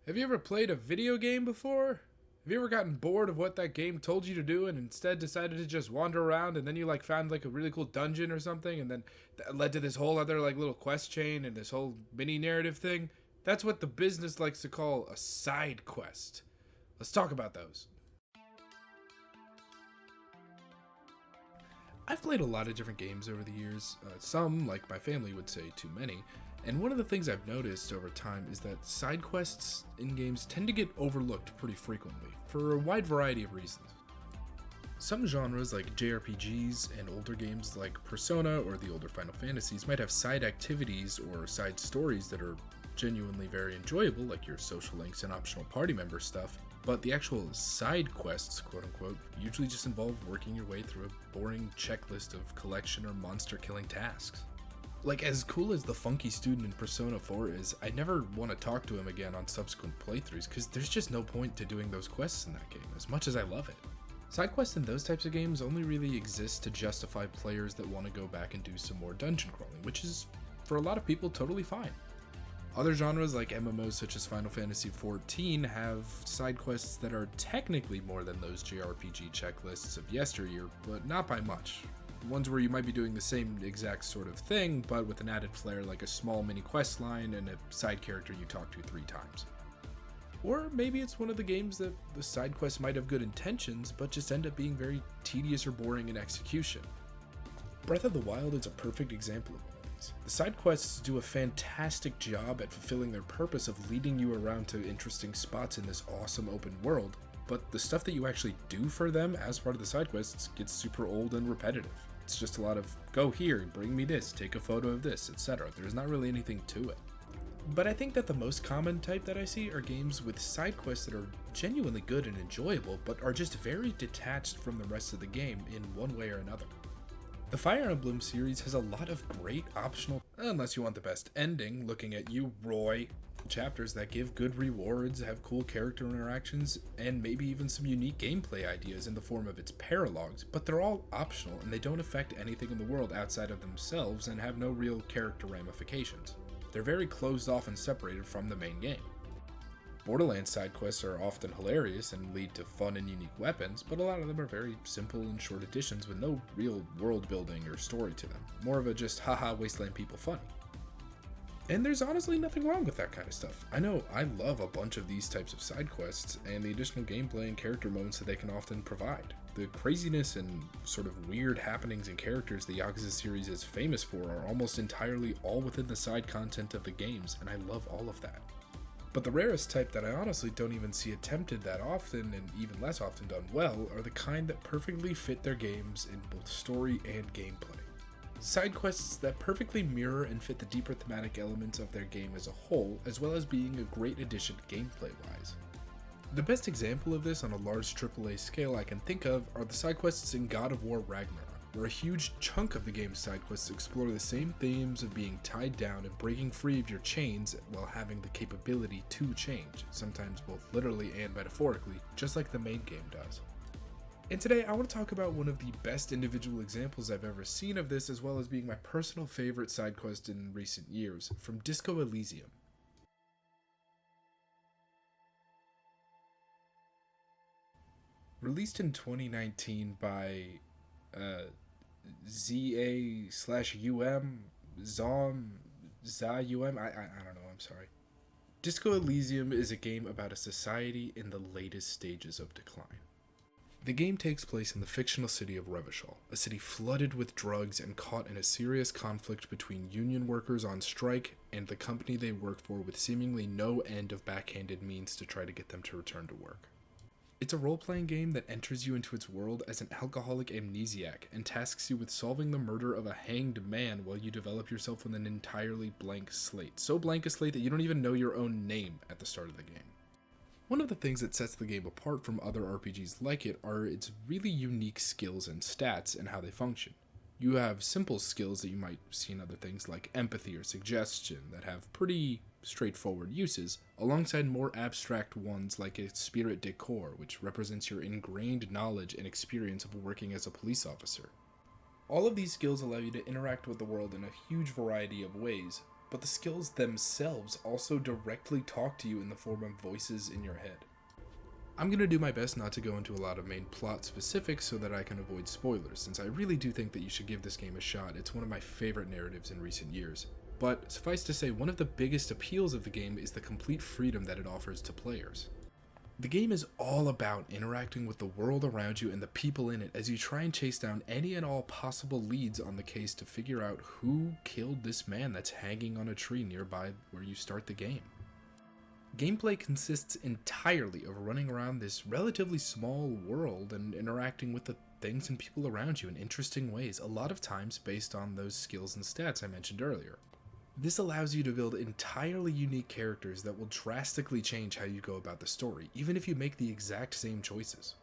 Have you ever played a video game before? Have you ever gotten bored of what that game told you to do and instead decided to just wander around and then you found a really cool dungeon or something and then that led to this whole other little quest chain and this whole mini narrative thing? That's what the business likes to call a side quest. Let's talk about those. I've played a lot of different games over the years, some, like my family would say, too many, and one of the things I've noticed over time is that side quests in games tend to get overlooked pretty frequently, for a wide variety of reasons. Some genres like JRPGs and older games like Persona or the older Final Fantasies might have side activities or side stories that are genuinely very enjoyable, like your social links and optional party member stuff, but the actual side quests, quote unquote, usually just involve working your way through a boring checklist of collection or monster killing tasks. As cool as the funky student in Persona 4 is, I never want to talk to him again on subsequent playthroughs because there's just no point to doing those quests in that game, as much as I love it. Side quests in those types of games only really exist to justify players that want to go back and do some more dungeon crawling, which is, for a lot of people, totally fine. Other genres like MMOs such as Final Fantasy XIV have side quests that are technically more than those JRPG checklists of yesteryear, but not by much. Ones where you might be doing the same exact sort of thing, but with an added flair like a small mini quest line and a side character you talk to 3 times. Or maybe it's one of the games that the side quests might have good intentions, but just end up being very tedious or boring in execution. Breath of the Wild is a perfect example of one of these. The side quests do a fantastic job at fulfilling their purpose of leading you around to interesting spots in this awesome open world, but the stuff that you actually do for them as part of the side quests gets super old and repetitive. It's just a lot of, go here, bring me this, take a photo of this, etc. There's not really anything to it. But I think that the most common type that I see are games with side quests that are genuinely good and enjoyable, but are just very detached from the rest of the game in one way or another. The Fire Emblem series has a lot of great optional, unless you want the best ending, looking at you, Roy, chapters that give good rewards, have cool character interactions, and maybe even some unique gameplay ideas in the form of its paralogs, but they're all optional and they don't affect anything in the world outside of themselves and have no real character ramifications. They're very closed off and separated from the main game. Borderlands side quests are often hilarious and lead to fun and unique weapons, but a lot of them are very simple and short additions with no real world building or story to them. More of a just haha wasteland people funny. And there's honestly nothing wrong with that kind of stuff. I know I love a bunch of these types of side quests and the additional gameplay and character moments that they can often provide. The craziness and sort of weird happenings and characters the Yakuza series is famous for are almost entirely all within the side content of the games, and I love all of that. But the rarest type that I honestly don't even see attempted that often, and even less often done well, are the kind that perfectly fit their games in both story and gameplay. Side quests that perfectly mirror and fit the deeper thematic elements of their game as a whole, as well as being a great addition gameplay-wise. The best example of this on a large AAA scale I can think of are the side quests in God of War Ragnarok, where a huge chunk of the game's side quests explore the same themes of being tied down and breaking free of your chains while having the capability to change, sometimes both literally and metaphorically, just like the main game does. And today I want to talk about one of the best individual examples I've ever seen of this, as well as being my personal favorite side quest in recent years, from Disco Elysium. Released in 2019 by ZA/UM, ZA/UM, I don't know, I'm sorry. Disco Elysium is a game about a society in the latest stages of decline. The game takes place in the fictional city of Revachol, a city flooded with drugs and caught in a serious conflict between union workers on strike and the company they work for with seemingly no end of backhanded means to try to get them to return to work. It's a role-playing game that enters you into its world as an alcoholic amnesiac and tasks you with solving the murder of a hanged man while you develop yourself with an entirely blank slate. So blank a slate that you don't even know your own name at the start of the game. One of the things that sets the game apart from other RPGs like it are its really unique skills and stats and how they function. You have simple skills that you might see in other things like empathy or suggestion that have pretty straightforward uses, alongside more abstract ones like a spirit de corps, which represents your ingrained knowledge and experience of working as a police officer. All of these skills allow you to interact with the world in a huge variety of ways, but the skills themselves also directly talk to you in the form of voices in your head. I'm going to do my best not to go into a lot of main plot specifics so that I can avoid spoilers, since I really do think that you should give this game a shot. It's one of my favorite narratives in recent years. But suffice to say, one of the biggest appeals of the game is the complete freedom that it offers to players. The game is all about interacting with the world around you and the people in it as you try and chase down any and all possible leads on the case to figure out who killed this man that's hanging on a tree nearby where you start the game. Gameplay consists entirely of running around this relatively small world and interacting with the things and people around you in interesting ways, a lot of times based on those skills and stats I mentioned earlier. This allows you to build entirely unique characters that will drastically change how you go about the story, even if you make the exact same choices.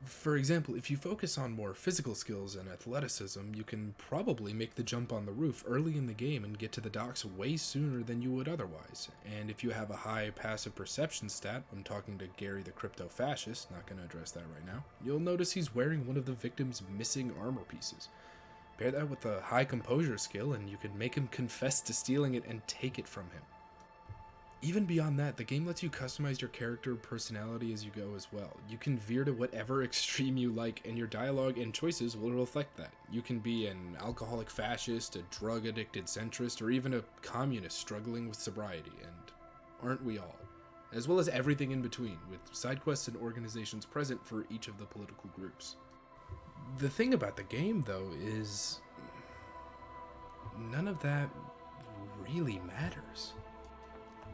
For example, if you focus on more physical skills and athleticism, you can probably make the jump on the roof early in the game and get to the docks way sooner than you would otherwise. And if you have a high passive perception stat, I'm talking to Gary the crypto-fascist, not going to address that right now, you'll notice he's wearing one of the victim's missing armor pieces. Pair that with a high composure skill and you can make him confess to stealing it and take it from him. Even beyond that, the game lets you customize your character personality as you go as well. You can veer to whatever extreme you like, and your dialogue and choices will reflect that. You can be an alcoholic fascist, a drug-addicted centrist, or even a communist struggling with sobriety, and aren't we all? As well as everything in between, with side quests and organizations present for each of the political groups. The thing about the game, though, is none of that really matters.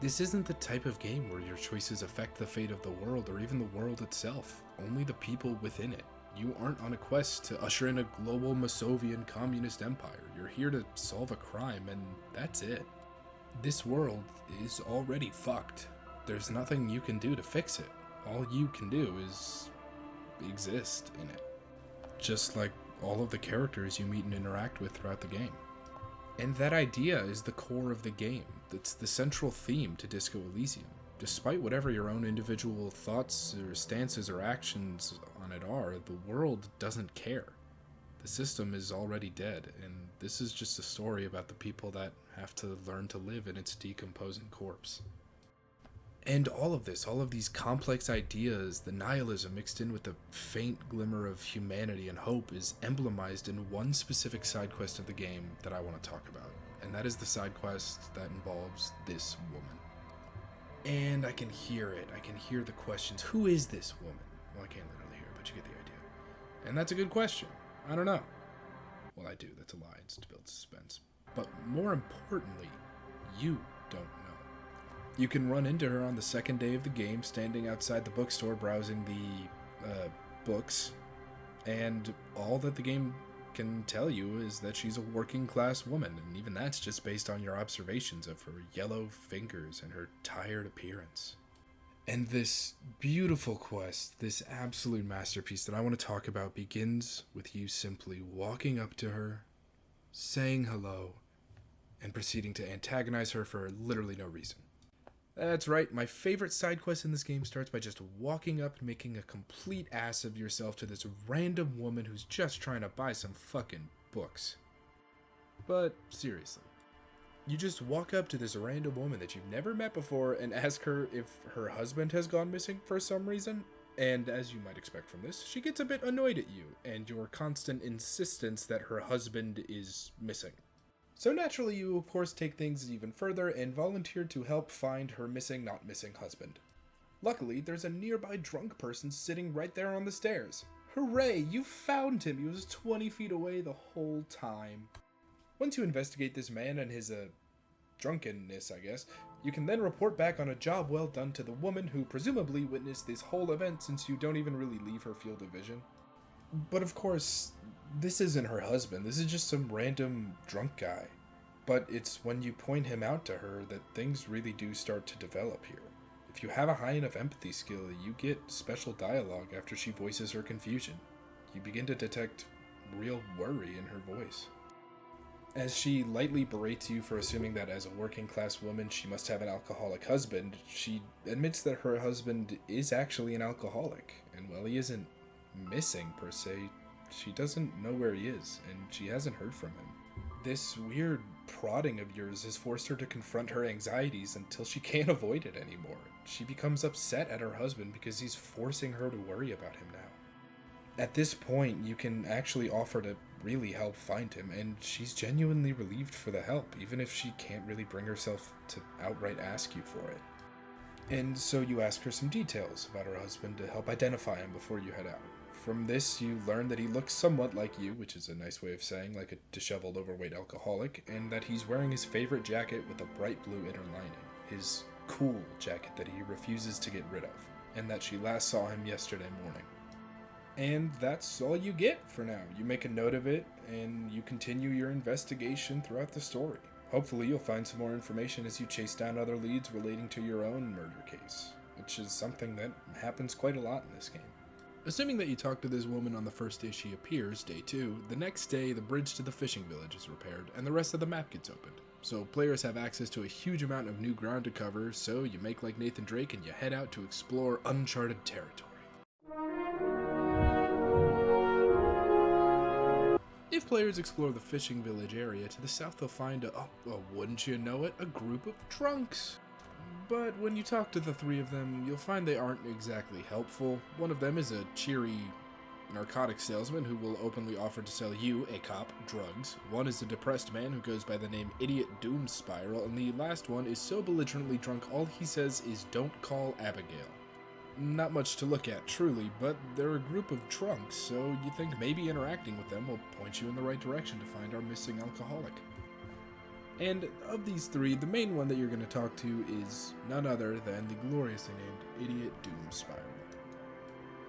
This isn't the type of game where your choices affect the fate of the world or even the world itself, only the people within it. You aren't on a quest to usher in a global Masovian communist empire. You're here to solve a crime, and that's it. This world is already fucked. There's nothing you can do to fix it. All you can do is exist in it. Just like all of the characters you meet and interact with throughout the game. And that idea is the core of the game. That's the central theme to Disco Elysium. Despite whatever your own individual thoughts or stances or actions on it are, the world doesn't care. The system is already dead, and this is just a story about the people that have to learn to live in its decomposing corpse. And all of this, all of these complex ideas, the nihilism mixed in with the faint glimmer of humanity and hope is emblemized in one specific side quest of the game that I want to talk about. And that is the side quest that involves this woman. And I can hear it. I can hear the questions. Who is this woman? Well, I can't literally hear it, but you get the idea. And that's a good question. I don't know. Well, I do. That's a lie. It's to build suspense. But more importantly, you don't know. You can run into her on the second day of the game, standing outside the bookstore browsing the books, and all that the game can tell you is that she's a working class woman, and even that's just based on your observations of her yellow fingers and her tired appearance. And this beautiful quest, this absolute masterpiece that I want to talk about, begins with you simply walking up to her, saying hello, and proceeding to antagonize her for literally no reason. That's right, my favorite side quest in this game starts by just walking up and making a complete ass of yourself to this random woman who's just trying to buy some fucking books. But seriously, you just walk up to this random woman that you've never met before and ask her if her husband has gone missing for some reason, and as you might expect from this, she gets a bit annoyed at you and your constant insistence that her husband is missing. So naturally, you of course take things even further and volunteer to help find her missing, not missing husband. Luckily, there's a nearby drunk person sitting right there on the stairs. Hooray, you found him! He was 20 feet away the whole time. Once you investigate this man and his, drunkenness, I guess, you can then report back on a job well done to the woman who presumably witnessed this whole event since you don't even really leave her field of vision. But of course, this isn't her husband, this is just some random drunk guy. But it's when you point him out to her that things really do start to develop here. If you have a high enough empathy skill, you get special dialogue after she voices her confusion. You begin to detect real worry in her voice. As she lightly berates you for assuming that as a working class woman she must have an alcoholic husband, she admits that her husband is actually an alcoholic, and while he isn't missing per se, she doesn't know where he is, and she hasn't heard from him. this weird prodding of yours has forced her to confront her anxieties until she can't avoid it anymore. She becomes upset at her husband because he's forcing her to worry about him now. At this point, you can actually offer to really help find him, and she's genuinely relieved for the help, even if she can't really bring herself to outright ask you for it. And so you ask her some details about her husband to help identify him before you head out. From this, you learn that he looks somewhat like you, which is a nice way of saying like a disheveled, overweight alcoholic, and that he's wearing his favorite jacket with a bright blue inner lining, his cool jacket that he refuses to get rid of, and that she last saw him yesterday morning. And that's all you get for now. You make a note of it, and you continue your investigation throughout the story. Hopefully you'll find some more information as you chase down other leads relating to your own murder case, which is something that happens quite a lot in this game. Assuming that you talk to this woman on the first day she appears, day 2, the next day the bridge to the fishing village is repaired, and the rest of the map gets opened. So players have access to a huge amount of new ground to cover, so you make like Nathan Drake and you head out to explore uncharted territory. If players explore the fishing village area, to the south they'll find wouldn't you know it, a group of drunks. But when you talk to the 3 of them, you'll find they aren't exactly helpful. One of them is a cheery narcotic salesman who will openly offer to sell you, a cop, drugs. One is a depressed man who goes by the name Idiot Doom Spiral, and the last one is so belligerently drunk all he says is "don't call Abigail." Not much to look at, truly, but they're a group of drunks, so you think maybe interacting with them will point you in the right direction to find our missing alcoholic. And of these 3, the main one that you're going to talk to is none other than the gloriously named Idiot Doom Spiral.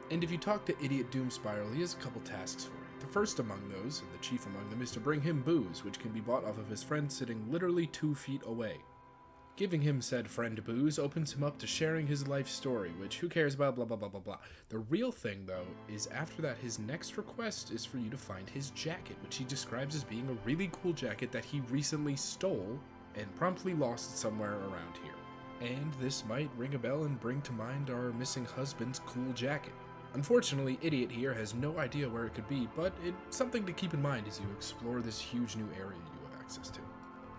And if you talk to Idiot Doom Spiral, he has a couple tasks for you. The first among those, and the chief among them, is to bring him booze, which can be bought off of his friend sitting literally 2 feet away. Giving him said friend booze opens him up to sharing his life story, which who cares about blah blah blah blah blah. The real thing though is after that his next request is for you to find his jacket, which he describes as being a really cool jacket that he recently stole and promptly lost somewhere around here. And this might ring a bell and bring to mind our missing husband's cool jacket. Unfortunately, Idiot here has no idea where it could be, but it's something to keep in mind as you explore this huge new area you have access to.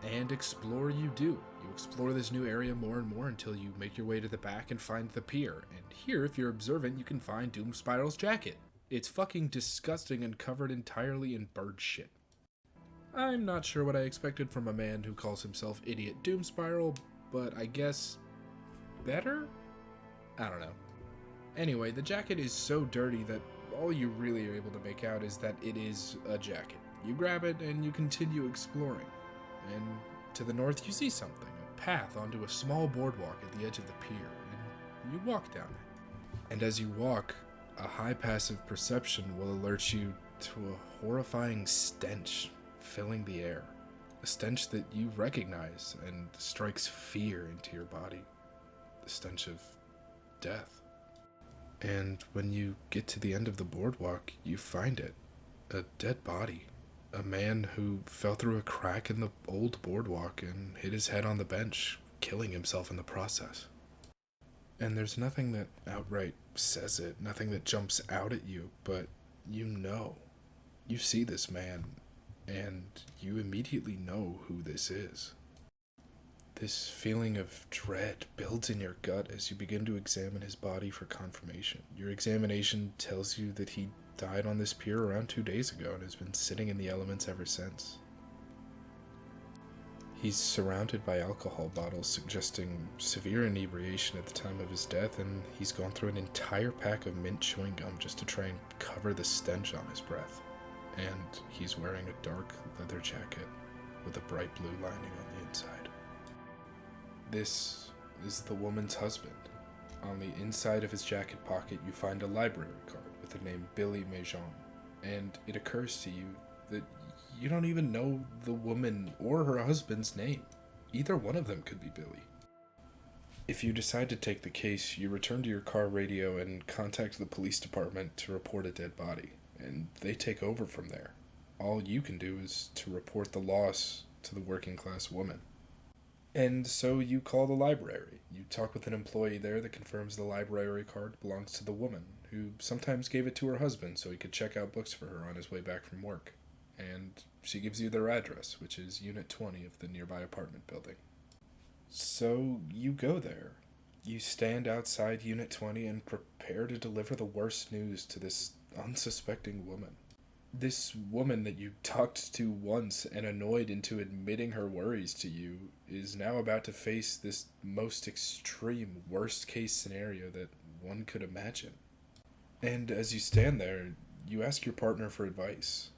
And explore you do. You explore this new area more and more until you make your way to the back and find the pier. And here, if you're observant, you can find Doom Spiral's jacket. It's fucking disgusting and covered entirely in bird shit. I'm not sure what I expected from a man who calls himself Idiot Doom Spiral, but I guess better? I don't know. Anyway, the jacket is so dirty that all you really are able to make out is that it is a jacket. You grab it and you continue exploring. And to the north you see something, a path onto a small boardwalk at the edge of the pier, and you walk down it. And as you walk, a high passive perception will alert you to a horrifying stench filling the air. A stench that you recognize and strikes fear into your body. The stench of death. And when you get to the end of the boardwalk, you find it. A dead body. A man who fell through a crack in the old boardwalk and hit his head on the bench, killing himself in the process. And there's nothing that outright says it, nothing that jumps out at you, but you know. You see this man, and you immediately know who this is. This feeling of dread builds in your gut as you begin to examine his body for confirmation. Your examination tells you that he died on this pier around 2 days ago and has been sitting in the elements ever since. He's surrounded by alcohol bottles suggesting severe inebriation at the time of his death, and he's gone through an entire pack of mint chewing gum just to try and cover the stench on his breath. And he's wearing a dark leather jacket with a bright blue lining on the inside. This is the woman's husband. On the inside of his jacket pocket you find a library card with the name Billy Mejean, and it occurs to you that you don't even know the woman or her husband's name. Either one of them could be Billy. If you decide to take the case, you return to your car radio and contact the police department to report a dead body, and they take over from there. All you can do is to report the loss to the working class woman. And so you call the library. You talk with an employee there that confirms the library card belongs to the woman, who sometimes gave it to her husband so he could check out books for her on his way back from work. and she gives you their address, which is Unit 20 of the nearby apartment building. So you go there. You stand outside Unit 20 and prepare to deliver the worst news to this unsuspecting woman. This woman that you talked to once and annoyed into admitting her worries to you is now about to face this most extreme worst case scenario that one could imagine. And as you stand there, you ask your partner for advice.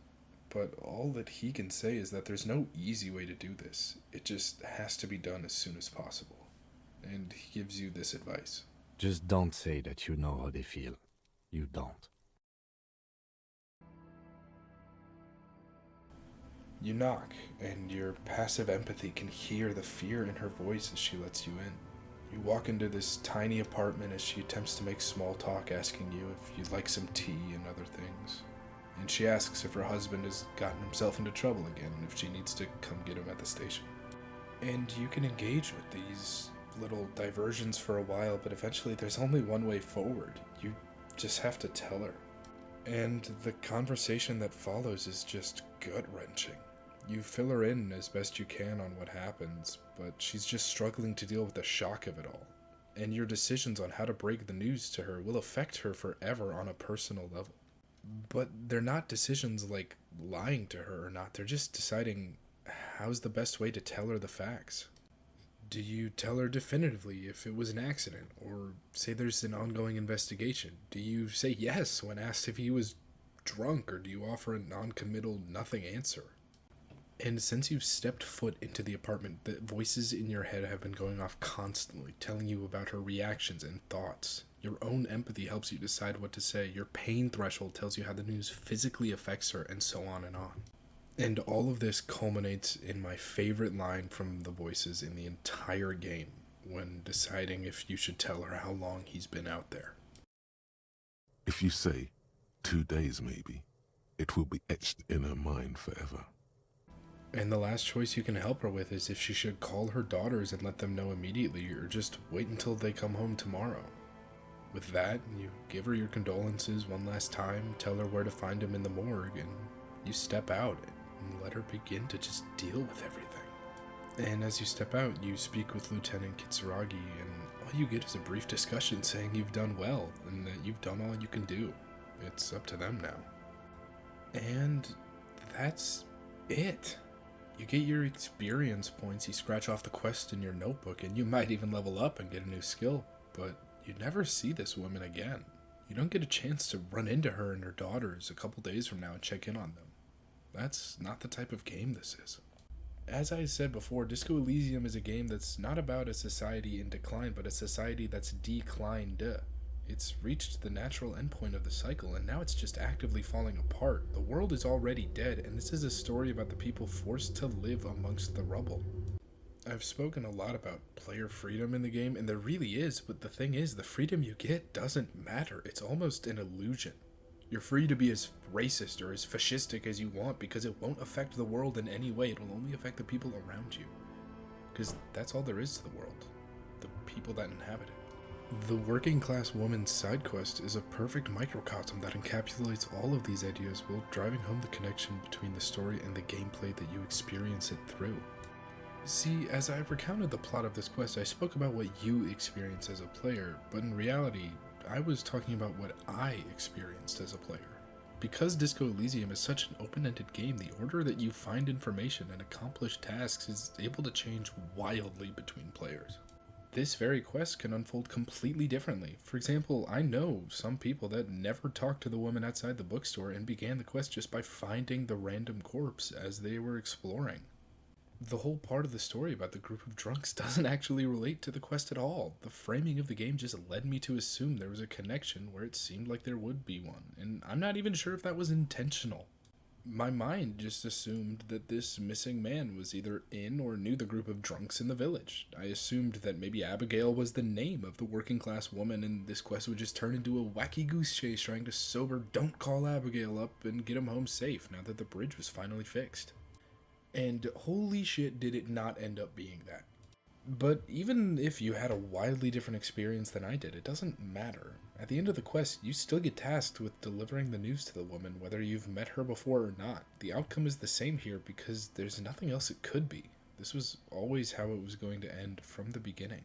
But all that he can say is that there's no easy way to do this. It just has to be done as soon as possible. And he gives you this advice. Just don't say that you know how they feel. You don't. You knock, and your passive empathy can hear the fear in her voice as she lets you in. You walk into this tiny apartment as she attempts to make small talk, asking you if you'd like some tea and other things. And she asks if her husband has gotten himself into trouble again and if she needs to come get him at the station. And you can engage with these little diversions for a while, but eventually there's only one way forward. You just have to tell her. And the conversation that follows is just gut-wrenching. You fill her in as best you can on what happens, but she's just struggling to deal with the shock of it all. And your decisions on how to break the news to her will affect her forever on a personal level. But they're not decisions like lying to her or not. They're just deciding how's the best way to tell her the facts. Do you tell her definitively if it was an accident, or say there's an ongoing investigation? Do you say yes when asked if he was drunk, or do you offer a non-committal nothing answer? And since you've stepped foot into the apartment, the voices in your head have been going off constantly, telling you about her reactions and thoughts. Your own empathy helps you decide what to say. Your pain threshold tells you how the news physically affects her, and so on and on. And all of this culminates in my favorite line from the voices in the entire game, when deciding if you should tell her how long he's been out there. If you say 2 days maybe, it will be etched in her mind forever. And the last choice you can help her with is if she should call her daughters and let them know immediately, or just wait until they come home tomorrow. With that, you give her your condolences one last time, tell her where to find him in the morgue, and you step out and let her begin to just deal with everything. And as you step out, you speak with Lieutenant Kitsuragi, and all you get is a brief discussion saying you've done well, and that you've done all you can do. It's up to them now. And that's it. You get your experience points, you scratch off the quest in your notebook, and you might even level up and get a new skill, but you never see this woman again. You don't get a chance to run into her and her daughters a couple days from now and check in on them. That's not the type of game this is. As I said before, Disco Elysium is a game that's not about a society in decline, but a society that's declined. It's reached the natural endpoint of the cycle, and now it's just actively falling apart. The world is already dead, and this is a story about the people forced to live amongst the rubble. I've spoken a lot about player freedom in the game, and there really is, but the thing is, the freedom you get doesn't matter. It's almost an illusion. You're free to be as racist or as fascistic as you want because it won't affect the world in any way. It will only affect the people around you. Because that's all there is to the world. The people that inhabit it. The Working Class Woman's Sidequest is a perfect microcosm that encapsulates all of these ideas while driving home the connection between the story and the gameplay that you experience it through. See, as I recounted the plot of this quest, I spoke about what you experience as a player, but in reality, I was talking about what I experienced as a player. Because Disco Elysium is such an open-ended game, the order that you find information and accomplish tasks is able to change wildly between players. This very quest can unfold completely differently. For example, I know some people that never talked to the woman outside the bookstore and began the quest just by finding the random corpse as they were exploring. The whole part of the story about the group of drunks doesn't actually relate to the quest at all. The framing of the game just led me to assume there was a connection where it seemed like there would be one, and I'm not even sure if that was intentional. My mind just assumed that this missing man was either in or knew the group of drunks in the village. I assumed that maybe Abigail was the name of the working class woman, and this quest would just turn into a wacky goose chase trying to sober Don't Call Abigail up and get him home safe now that the bridge was finally fixed. And holy shit, did it not end up being that. But even if you had a wildly different experience than I did, it doesn't matter. At the end of the quest, you still get tasked with delivering the news to the woman, whether you've met her before or not. The outcome is the same here because there's nothing else it could be. This was always how it was going to end from the beginning.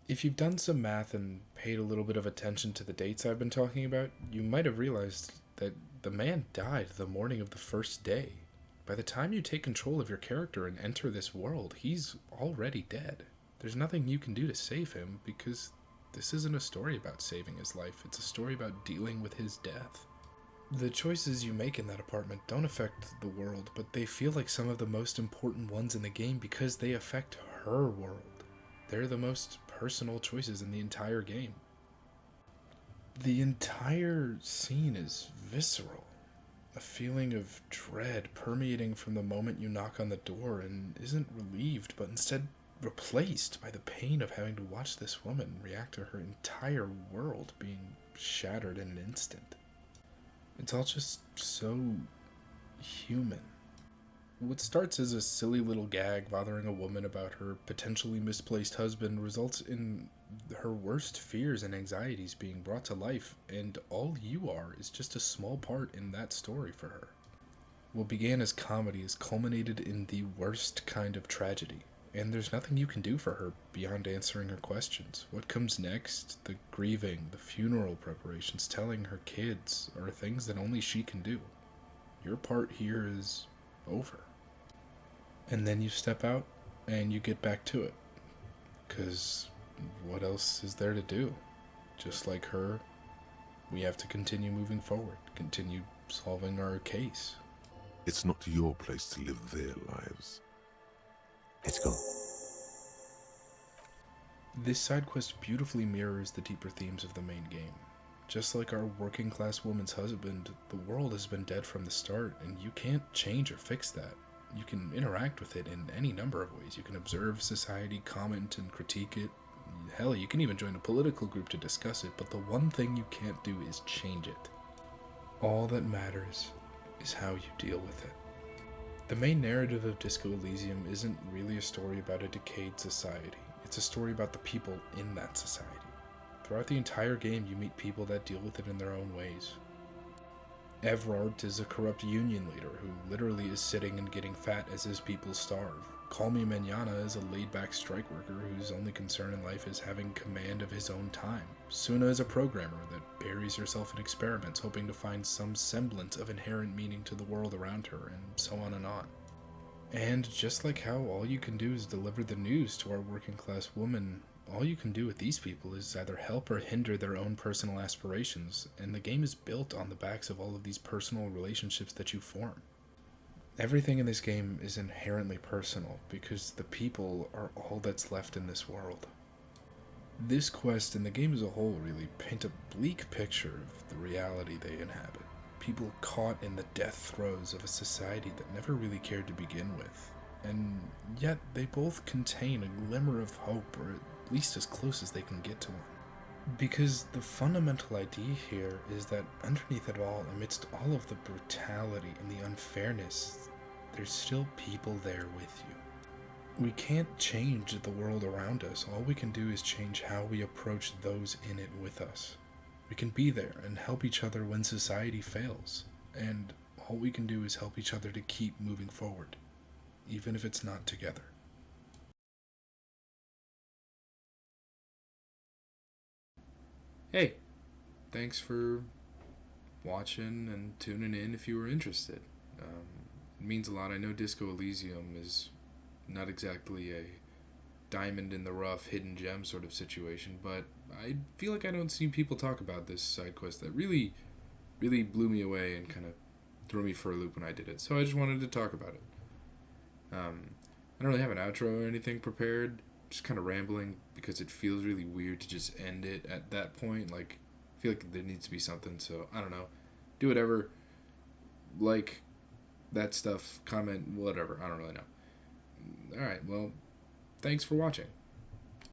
If you've done some math and paid a little bit of attention to the dates I've been talking about, you might have realized that the man died the morning of the first day. By the time you take control of your character and enter this world, he's already dead. There's nothing you can do to save him because this isn't a story about saving his life, it's a story about dealing with his death. The choices you make in that apartment don't affect the world, but they feel like some of the most important ones in the game because they affect her world. They're the most personal choices in the entire game. The entire scene is visceral. A feeling of dread permeating from the moment you knock on the door and isn't relieved, but instead replaced by the pain of having to watch this woman react to her entire world being shattered in an instant. It's all just so human. What starts as a silly little gag bothering a woman about her potentially misplaced husband results in her worst fears and anxieties being brought to life, and all you are is just a small part in that story for her. What began as comedy is culminated in the worst kind of tragedy, and there's nothing you can do for her beyond answering her questions. What comes next, the grieving, the funeral preparations, telling her kids, are things that only she can do. Your part here is over. And then you step out and you get back to it. Because what else is there to do? Just like her, we have to continue moving forward, continue solving our case. It's not your place to live their lives. Let's go. This side quest beautifully mirrors the deeper themes of the main game. Just like our working class woman's husband, the world has been dead from the start, and you can't change or fix that. You can interact with it in any number of ways. You can observe society, comment, and critique it. Hell, you can even join a political group to discuss it, but the one thing you can't do is change it. All that matters is how you deal with it. The main narrative of Disco Elysium isn't really a story about a decayed society. It's a story about the people in that society. Throughout the entire game, you meet people that deal with it in their own ways. Evrart is a corrupt union leader who literally is sitting and getting fat as his people starve. Call Me Mañana is a laid-back strike worker whose only concern in life is having command of his own time. Suna is a programmer that buries herself in experiments, hoping to find some semblance of inherent meaning to the world around her, and so on and on. And just like how all you can do is deliver the news to our working-class woman, all you can do with these people is either help or hinder their own personal aspirations, and the game is built on the backs of all of these personal relationships that you form. Everything in this game is inherently personal, because the people are all that's left in this world. This quest and the game as a whole really paint a bleak picture of the reality they inhabit. People caught in the death throes of a society that never really cared to begin with, and yet they both contain a glimmer of hope, or at least as close as they can get to one. Because the fundamental idea here is that underneath it all, amidst all of the brutality and the unfairness, there's still people there with you. We can't change the world around us. All we can do is change how we approach those in it with us. We can be there and help each other when society fails, and all we can do is help each other to keep moving forward, even if it's not together. Hey, thanks for watching and tuning in if you were interested. It means a lot. I know Disco Elysium is not exactly a diamond in the rough, hidden gem sort of situation, but I feel like I don't see people talk about this side quest that really blew me away and kind of threw me for a loop when I did it. So I just wanted to talk about it. I don't really have an outro or anything prepared. Just kind of rambling because it feels really weird to just end it at that point. Like, I feel like there needs to be something. So I don't know. Do whatever. Like that stuff. Comment. Whatever. I don't really know. All right. Well, thanks for watching.